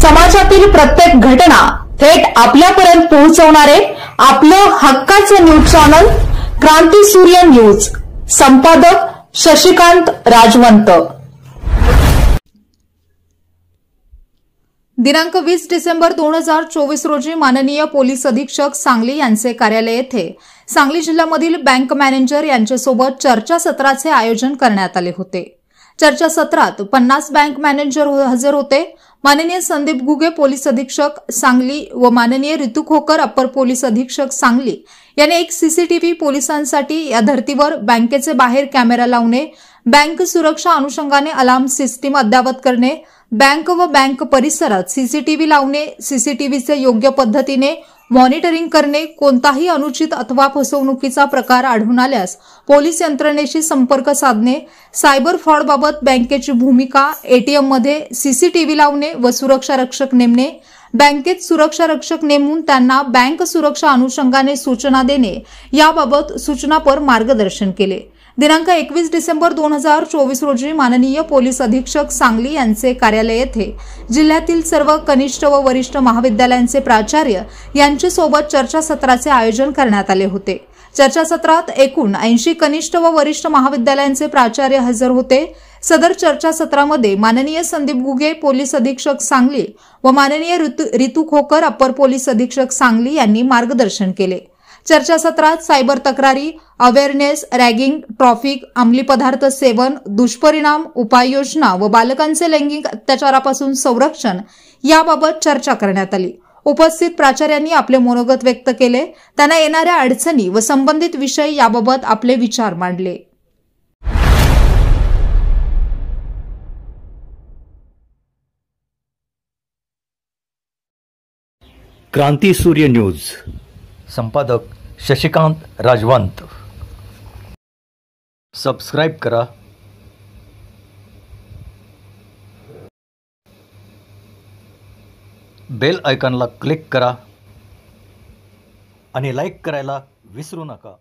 समाजातील प्रत्येक घटना थेट आपल्यापर्यंत पोहोचवणारे आपलं हक्काचं न्यूज चॅनल क्रांती सूर्य न्यूज। संपादक शशिकांत राजवंत। दिनांक 20 डिसेंबर 2024 रोजी माननीय पोलीस अधीक्षक सांगली यांचे कार्यालय येथे सांगली जिल्ह्यामधील बँक मॅनेजर यांच्यासोबत चर्चासत्राचे आयोजन करण्यात आले होते। चर्चा सत्रात 50 बँक मॅनेजर हजर होते। माननीय संदीप गुगे पोलीस अधीक्षक सांगली व माननीय ऋतू खोकर अप्पर पोलीस अधीक्षक सांगली यांनी एक सीसीटीव्ही पोलिसांसाठी या धर्तीवर बँकेचे बाहेर कॅमेरा लावणे, बँक सुरक्षा अनुषंगाने अलार्म सिस्टीम अद्ययावत करणे, बँक व बँक परिसरात सीसीटीव्ही लावणे, सीसीटीव्हीचे योग्य पद्धतीने मॉनिटरिंग करणे, कोणताही अनुचित अथवा फसवणुकीचा प्रकार आढळून आल्यास पोलीस यंत्रणेशी संपर्क साधणे, सायबर फ्रॉडबाबत बँकेची भूमिका, एटीएम मध्ये सीसीटीव्ही लावणे व सुरक्षा रक्षक नेमणे, बँकेत सुरक्षा रक्षक नेमून त्यांना बँक सुरक्षा अनुषंगाने सूचना देणे याबाबत सूचनापर मार्गदर्शन केले। दिनांक 21 डिसेंबर 2024 रोजी माननीय पोलीस अधीक्षक सांगली यांचे कार्यालय येथे जिल्ह्यातील सर्व कनिष्ठ व वरिष्ठ महाविद्यालयांचे प्राचार्य यांच्यासोबत चर्चासत्राचे आयोजन करण्यात आले होते। चर्चासत्रात एकूण 80 कनिष्ठ व वरिष्ठ महाविद्यालयांचे प्राचार्य हजर होते। सदर चर्चासत्रामध्ये माननीय संदीप गुगे पोलीस अधीक्षक सांगली व माननीय ऋतू खोकर अप्पर पोलीस अधीक्षक सांगली यांनी मार्गदर्शन केले। चर्चासत्रात सायबर तक्रारी, अवेअरनेस, रॅगिंग, ट्रॅफिक, अंमली पदार्थ सेवन, दुष्परिणाम, उपाययोजना व बालकांचे लैंगिक अत्याचारापासून संरक्षण याबाबत चर्चा करण्यात आली। उपस्थित प्राचार्यांनी आपले मनोगत व्यक्त केले। त्यांना येणाऱ्या अडचणी व संबंधित विषय याबाबत आपले विचार मांडले। क्रांती सूर्य न्यूज। संपादक शशिकांत राजवंत। सबस्क्राइब करा, बेल आयकॉनला क्लिक करा आणि लाईक करायला विसरू नका।